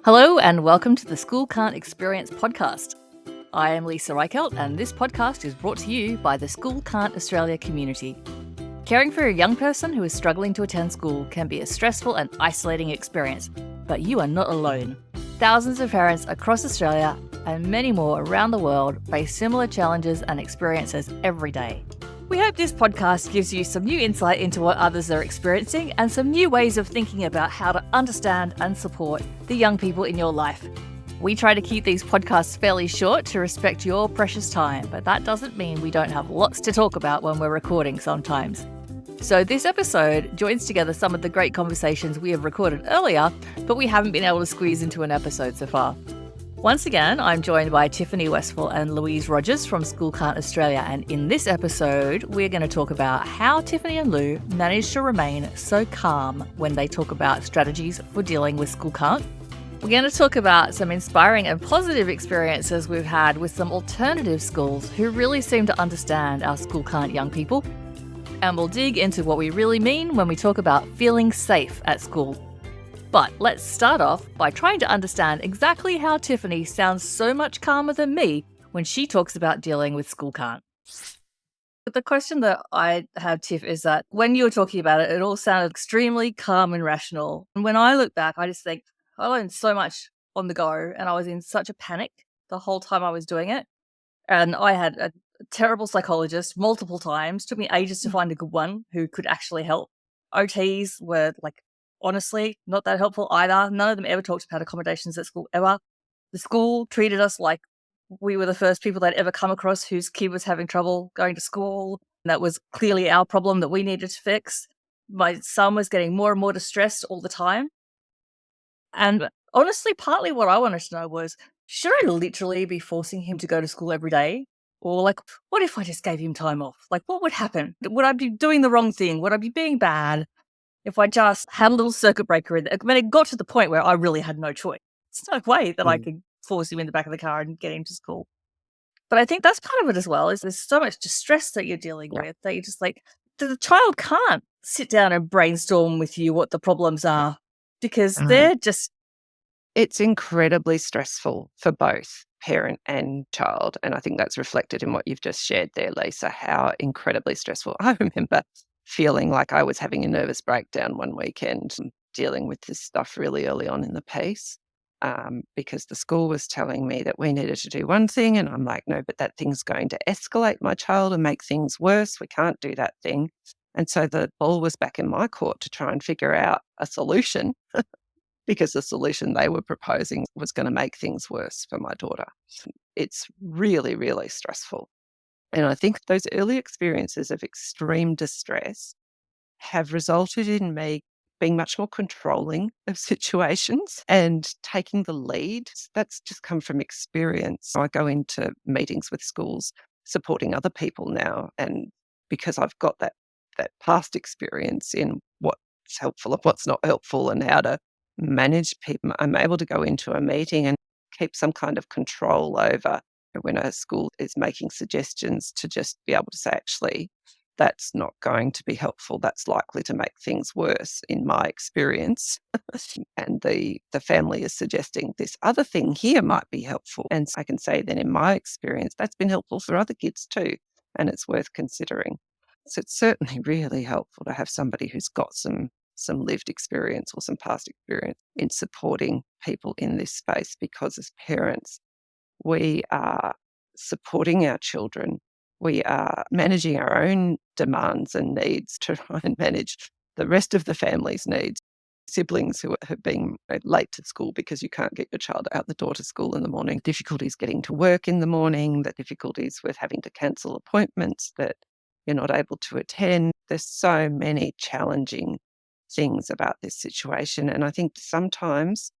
Hello and welcome to the School Can't Experience podcast. I am Leisa Reichelt and this podcast is brought to you by the School Can't Australia community. Caring for a young person who is struggling to attend school can be a stressful and isolating experience, but you are not alone. Thousands of parents across Australia and many more around the world face similar challenges and experiences every day. We hope this podcast gives you some new insight into what others are experiencing and some new ways of thinking about how to understand and support the young people in your life. We try to keep these podcasts fairly short to respect your precious time, but that doesn't mean we don't have lots to talk about when we're recording sometimes. So this episode joins together some of the great conversations we have recorded earlier, but we haven't been able to squeeze into an episode so far. Once again, I'm joined by Tiffany, Westphal and Louise Rogers from School Can't Australia, and in this episode, we're going to talk about how Tiffany and Lou manage to remain so calm when they talk about strategies for dealing with school can't. We're going to talk about some inspiring and positive experiences we've had with some alternative schools who really seem to understand our school can't young people. And we'll dig into what we really mean when we talk about feeling safe at school. But let's start off by trying to understand exactly how Tiffany sounds so much calmer than me when she talks about dealing with school can't. The question that I have, Tiff, is that when you were talking about it, it all sounded extremely calm and rational. And when I look back, I just think I learned so much on the go and I was in such a panic the whole time I was doing it. And I had a terrible psychologist multiple times. Took me ages to find a good one who could actually help. OTs were honestly not that helpful either. None of them ever talked about accommodations at school ever. The school treated us like we were the first people they'd ever come across whose kid was having trouble going to school. That was clearly our problem that we needed to fix. My son was getting more and more distressed all the time. And honestly, partly what I wanted to know was, should I literally be forcing him to go to school every day? Or what if I just gave him time off? What would happen? Would I be doing the wrong thing? Would I be being bad if I just had a little circuit breaker in there? I mean, it got to the point where I really had no choice. There's no way that I could force him in the back of the car and get him to school. But I think that's part of it as well, is there's so much distress that you're dealing with that you're just the child can't sit down and brainstorm with you what the problems are because they're just... It's incredibly stressful for both parent and child. And I think that's reflected in what you've just shared there, Lisa, how incredibly stressful. I remember feeling like I was having a nervous breakdown one weekend, dealing with this stuff really early on in the piece, because the school was telling me that we needed to do one thing. And I'm like, no, but that thing's going to escalate my child and make things worse. We can't do that thing. And so the ball was back in my court to try and figure out a solution because the solution they were proposing was going to make things worse for my daughter. It's really, really stressful. And I think those early experiences of extreme distress have resulted in me being much more controlling of situations and taking the lead. That's just come from experience. I go into meetings with schools supporting other people now, and because I've got that past experience in what's helpful and what's not helpful and how to manage people, I'm able to go into a meeting and keep some kind of control over when a school is making suggestions, to just be able to say, actually, that's not going to be helpful. That's likely to make things worse in my experience. And the family is suggesting this other thing here might be helpful. And I can say then in my experience, that's been helpful for other kids too. And it's worth considering. So it's certainly really helpful to have somebody who's got some lived experience or some past experience in supporting people in this space, because as parents, we are supporting our children. We are managing our own demands and needs to try and manage the rest of the family's needs. Siblings who have been late to school because you can't get your child out the door to school in the morning, difficulties getting to work in the morning, the difficulties with having to cancel appointments that you're not able to attend. There's so many challenging things about this situation. And I think sometimes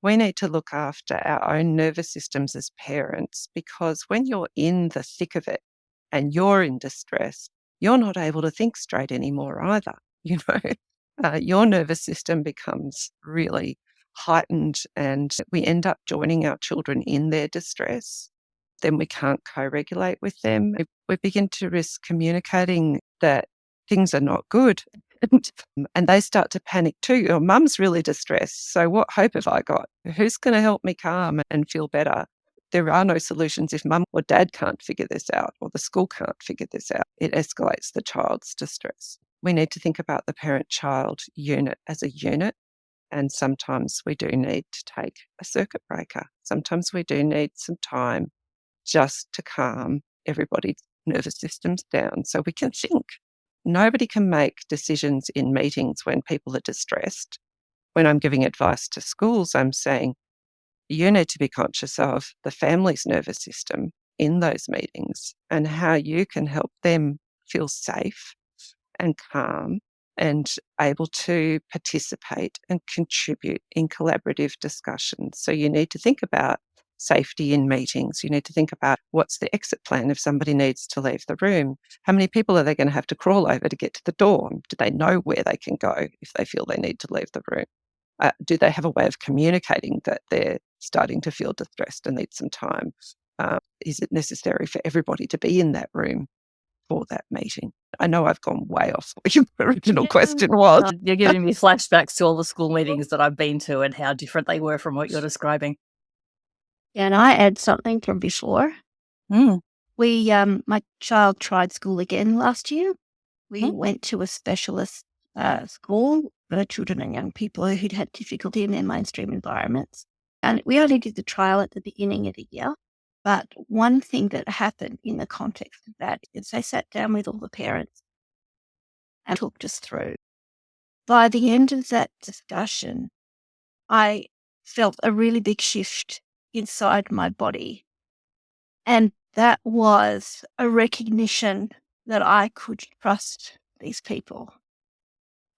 we need to look after our own nervous systems as parents, because when you're in the thick of it and you're in distress, you're not able to think straight anymore either. Your nervous system becomes really heightened and we end up joining our children in their distress. Then we can't co-regulate with them. We begin to risk communicating that things are not good And they start to panic too. Oh, mum's really distressed. So what hope have I got? Who's going to help me calm and feel better? There are no solutions if mum or dad can't figure this out or the school can't figure this out. It escalates the child's distress. We need to think about the parent-child unit as a unit. And sometimes we do need to take a circuit breaker. Sometimes we do need some time just to calm everybody's nervous systems down so we can think. Nobody can make decisions in meetings when people are distressed. When I'm giving advice to schools, I'm saying, you need to be conscious of the family's nervous system in those meetings and how you can help them feel safe and calm and able to participate and contribute in collaborative discussions. So you need to think about safety in meetings. You need to think about what's the exit plan if somebody needs to leave the room. How many people are they going to have to crawl over to get to the door? Do they know where they can go if they feel they need to leave the room? Do they have a way of communicating that they're starting to feel distressed and need some time? Is it necessary for everybody to be in that room for that meeting? I know I've gone way off what your original question was. You're giving me flashbacks to all the school meetings that I've been to and how different they were from what you're describing. Can I add something from before? Mm. My child tried school again last year. We Mm. went to a specialist school for children and young people who'd had difficulty in their mainstream environments. And we only did the trial at the beginning of the year. But one thing that happened in the context of that is they sat down with all the parents and talked us through. By the end of that discussion, I felt a really big shift inside my body. And that was a recognition that I could trust these people.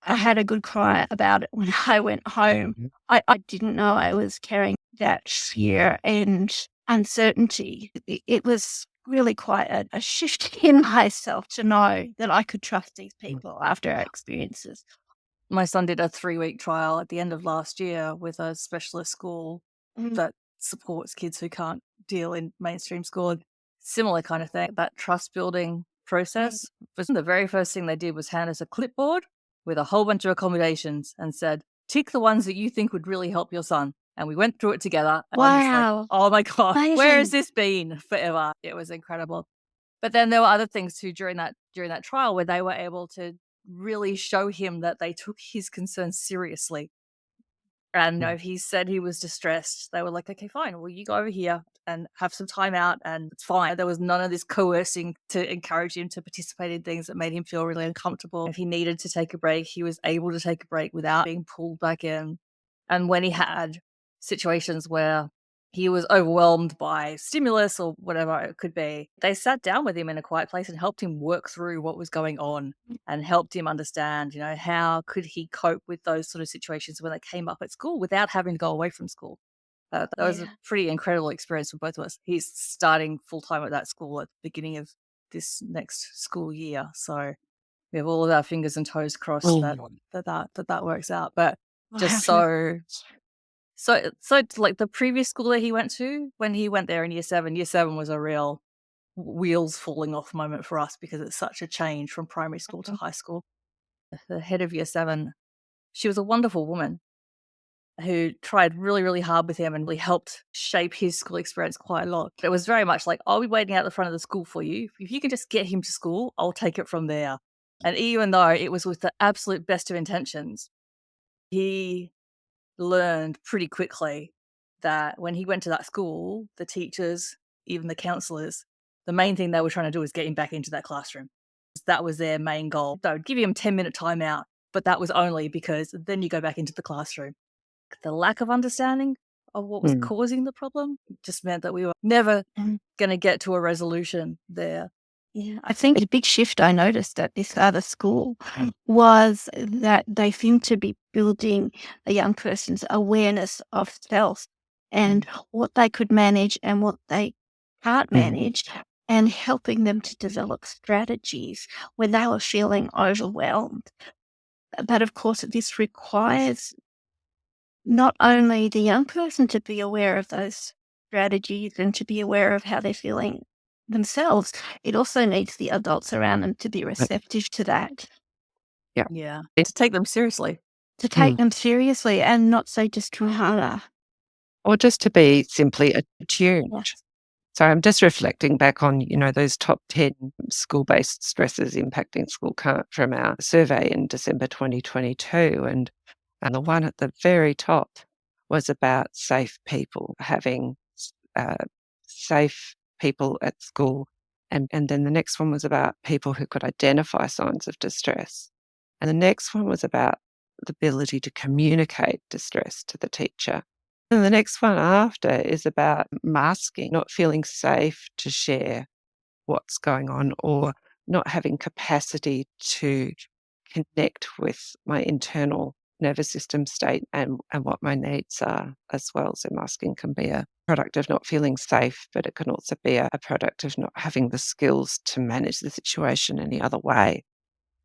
I had a good cry about it when I went home. I didn't know I was carrying that fear and uncertainty. It was really quite a shift in myself to know that I could trust these people after our experiences. My son did a 3-week trial at the end of last year with a specialist school that supports kids who can't deal in mainstream school. Similar kind of thing. That trust building process was the very first thing they did was hand us a clipboard with a whole bunch of accommodations and said, tick the ones that you think would really help your son. And we went through it together. And I'm just like, Wow. oh my God, where has Amazing. this been forever? It was incredible. But then there were other things too during that trial where they were able to really show him that they took his concerns seriously. And if he said he was distressed, they were like, okay, fine. Well, you go over here and have some time out and it's fine. There was none of this coercing to encourage him to participate in things that made him feel really uncomfortable. If he needed to take a break, he was able to take a break without being pulled back in. And when he had situations where he was overwhelmed by stimulus or whatever it could be, they sat down with him in a quiet place and helped him work through what was going on and helped him understand, how could he cope with those sort of situations when they came up at school without having to go away from school. That was a pretty incredible experience for both of us. He's starting full-time at that school at the beginning of this next school year. So we have all of our fingers and toes crossed that works out. But just so like the previous school that he went to, when he went there in year 7 was a real wheels falling off moment for us because it's such a change from primary school to high school. The head of year 7, she was a wonderful woman who tried really, really hard with him and really helped shape his school experience quite a lot. It was very much like, I'll be waiting out the front of the school for you. If you can just get him to school, I'll take it from there. And even though it was with the absolute best of intentions, he learned pretty quickly that when he went to that school, the teachers, even the counselors, the main thing they were trying to do was get him back into that classroom. That was their main goal. They would give him 10-minute timeout, but that was only because then you go back into the classroom. The lack of understanding of what was causing the problem just meant that we were never going to get to a resolution there. Yeah, I think the big shift I noticed at this other school was that they seemed to be building a young person's awareness of self and what they could manage and what they can't manage, and helping them to develop strategies when they were feeling overwhelmed. But of course, this requires not only the young person to be aware of those strategies and to be aware of how they're feeling themselves, it also needs the adults around them to be receptive to that. Yeah. To take them seriously. to take them seriously and not say just try harder. Or just to be simply attuned. Yes. So I'm just reflecting back on, those top 10 school-based stresses impacting school from our survey in December 2022. And the one at the very top was about safe people, having uh, safe people at school. And then the next one was about people who could identify signs of distress. And the next one was about the ability to communicate distress to the teacher. And the next one after is about masking, not feeling safe to share what's going on or not having capacity to connect with my internal nervous system state and what my needs are as well. So masking can be a product of not feeling safe, but it can also be a product of not having the skills to manage the situation any other way.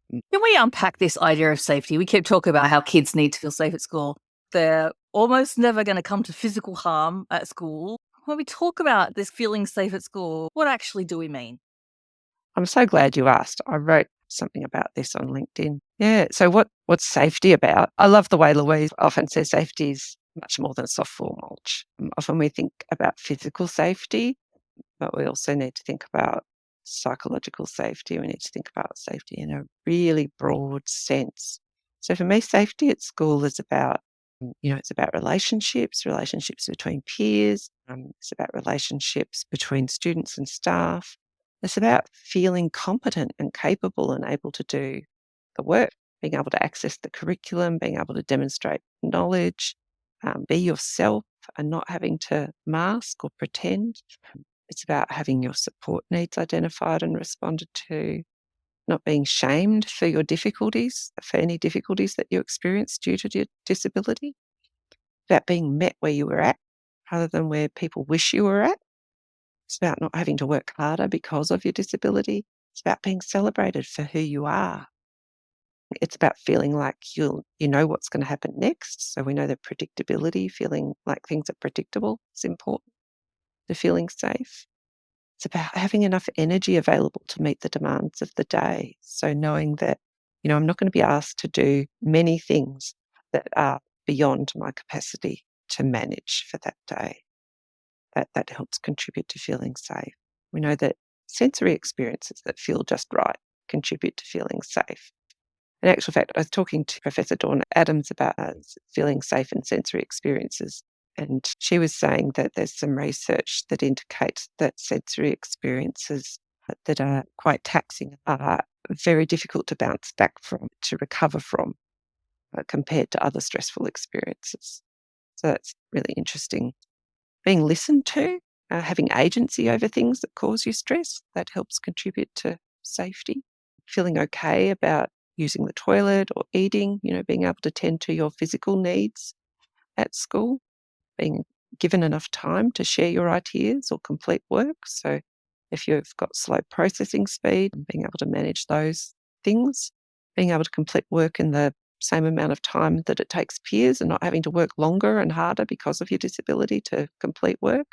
Can we unpack this idea of safety? We keep talking about how kids need to feel safe at school. They're almost never going to come to physical harm at school. When we talk about this feeling safe at school, what actually do we mean? I'm so glad you asked. I wrote something about this on LinkedIn. Yeah. So what's safety about? I love the way Louise often says safety is much more than soft floor mulch. Often we think about physical safety, but we also need to think about psychological safety. We need to think about safety in a really broad sense. So for me, safety at school is about, it's about relationships between peers. It's about relationships between students and staff. It's about feeling competent and capable and able to do the work, being able to access the curriculum, being able to demonstrate knowledge, be yourself and not having to mask or pretend. It's about having your support needs identified and responded to, not being shamed for your difficulties, for any difficulties that you experience due to your disability. About being met where you were at rather than where people wish you were at. It's about not having to work harder because of your disability. It's about being celebrated for who you are. It's about feeling like you know what's going to happen next. So we know that predictability, feeling like things are predictable, is important to feeling safe. It's about having enough energy available to meet the demands of the day. So knowing that, I'm not going to be asked to do many things that are beyond my capacity to manage for that day. That helps contribute to feeling safe. We know that sensory experiences that feel just right contribute to feeling safe. In actual fact, I was talking to Professor Dawn Adams about feeling safe in sensory experiences, and she was saying that there's some research that indicates that sensory experiences that are quite taxing are very difficult to bounce back from, to recover from, compared to other stressful experiences. So that's really interesting. Being listened to, having agency over things that cause you stress, that helps contribute to safety. Feeling okay about using the toilet or eating, being able to tend to your physical needs at school, being given enough time to share your ideas or complete work. So if you've got slow processing speed, being able to manage those things, being able to complete work in the same amount of time that it takes peers and not having to work longer and harder because of your disability to complete work.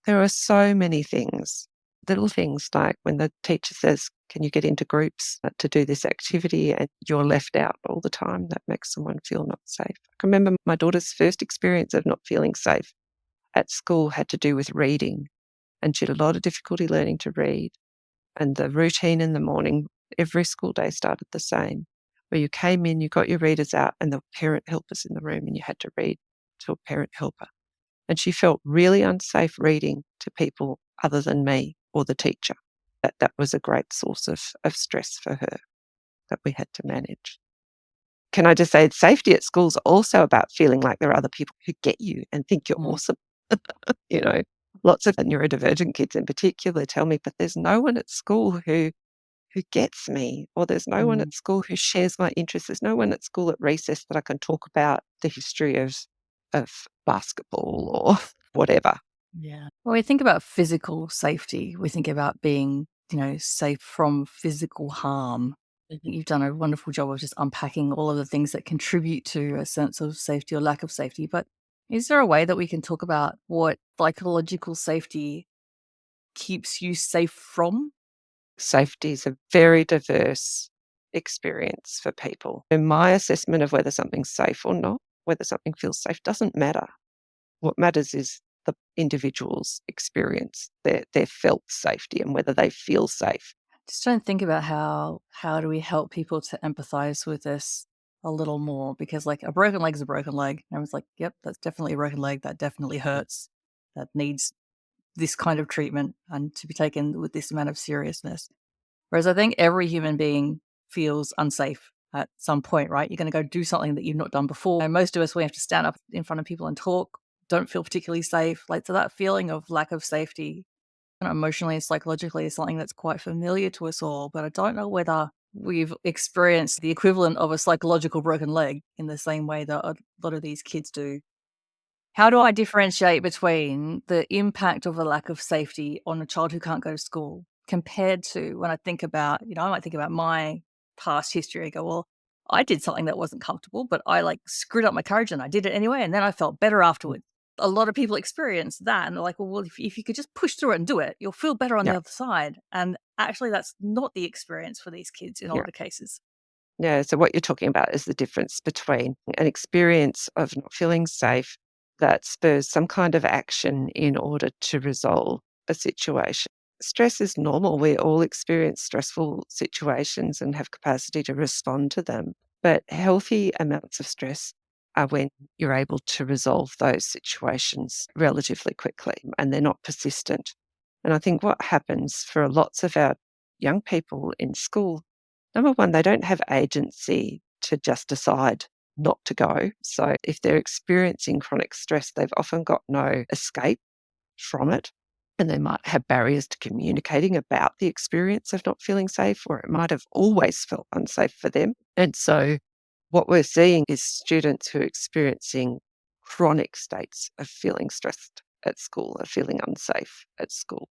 There are so many things, little things like when the teacher says, can you get into groups to do this activity and you're left out all the time, that makes someone feel not safe. I can remember my daughter's first experience of not feeling safe at school had to do with reading, and she had a lot of difficulty learning to read. And the routine in the morning, every school day started the same, where you came in, you got your readers out and the parent helpers in the room and you had to read to a parent helper. And she felt really unsafe reading to people other than me or the teacher. That was a great source of stress for her that we had to manage. Can I just say safety at school is also about feeling like there are other people who get you and think you're awesome. You know, lots of neurodivergent kids in particular tell me, but there's no one at school who gets me, or there's no one at school who shares my interests. There's no one at school at recess that I can talk about the history of basketball or whatever. Yeah. When we think about physical safety, we think about being, safe from physical harm. I think you've done a wonderful job of just unpacking all of the things that contribute to a sense of safety or lack of safety. But is there a way that we can talk about what psychological safety keeps you safe from? Safety is a very diverse experience for people. And my assessment of whether something's safe or not, whether something feels safe, doesn't matter. What matters is the individual's experience, their felt safety and whether they feel safe. Just trying to think about how do we help people to empathize with this a little more, because like a broken leg is a broken leg. And everyone's like, yep, that's definitely a broken leg. That definitely hurts. That needs this kind of treatment and to be taken with this amount of seriousness. Whereas I think every human being feels unsafe at some point, right? You're going to go do something that you've not done before. And most of us, we have to stand up in front of people and talk, don't feel particularly safe. Like, so that feeling of lack of safety emotionally and psychologically is something that's quite familiar to us all. But I don't know whether we've experienced the equivalent of a psychological broken leg in the same way that a lot of these kids do. How do I differentiate between the impact of a lack of safety on a child who can't go to school compared to when I think about, I might think about my past history. I go, well, I did something that wasn't comfortable, but I like screwed up my courage and I did it anyway. And then I felt better afterwards. A lot of people experience that and they're like, well, if you could just push through it and do it, you'll feel better on the other side. And actually, that's not the experience for these kids in a lot of cases. Yeah, so what you're talking about is the difference between an experience of not feeling safe that spurs some kind of action in order to resolve a situation. Stress is normal. We all experience stressful situations and have capacity to respond to them. But healthy amounts of stress are when you're able to resolve those situations relatively quickly and they're not persistent. And I think what happens for lots of our young people in school, number one, they don't have agency to just decide not to go. So if they're experiencing chronic stress, they've often got no escape from it. And they might have barriers to communicating about the experience of not feeling safe, or it might have always felt unsafe for them. And so what we're seeing is students who are experiencing chronic states of feeling stressed at school, of feeling unsafe at school.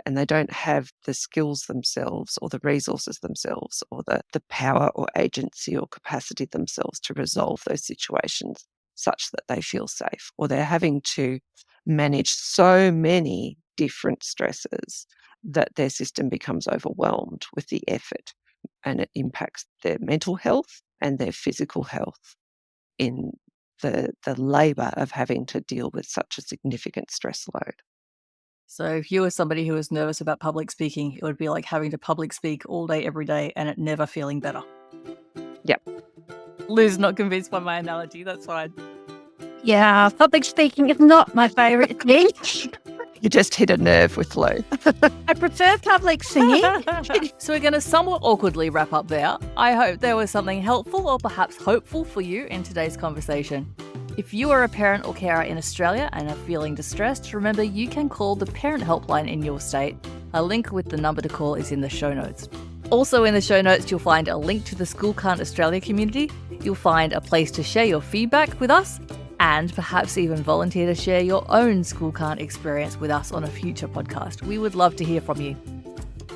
And they don't have the skills themselves or the resources themselves or the power or agency or capacity themselves to resolve those situations such that they feel safe. Or they're having to manage so many different stresses that their system becomes overwhelmed with the effort and it impacts their mental health and their physical health in the labour of having to deal with such a significant stress load. So if you were somebody who was nervous about public speaking, it would be like having to public speak all day, every day, and it never feeling better. Yep. Lou's not convinced by my analogy. That's fine. Yeah, public speaking is not my favourite thing. You just hit a nerve with Lou. I prefer public singing. So we're going to somewhat awkwardly wrap up there. I hope there was something helpful or perhaps hopeful for you in today's conversation. If you are a parent or carer in Australia and are feeling distressed, remember you can call the parent helpline in your state. A link with the number to call is in the show notes. Also in the show notes, you'll find a link to the School Can't Australia community. You'll find a place to share your feedback with us and perhaps even volunteer to share your own School Can't experience with us on a future podcast. We would love to hear from you.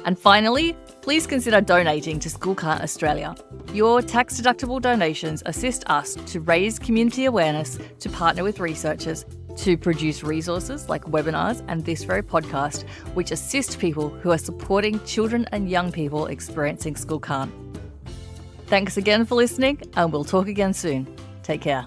And finally, please consider donating to School Can't Australia. Your tax-deductible donations assist us to raise community awareness, to partner with researchers, to produce resources like webinars and this very podcast, which assist people who are supporting children and young people experiencing School Can't. Thanks again for listening, and we'll talk again soon. Take care.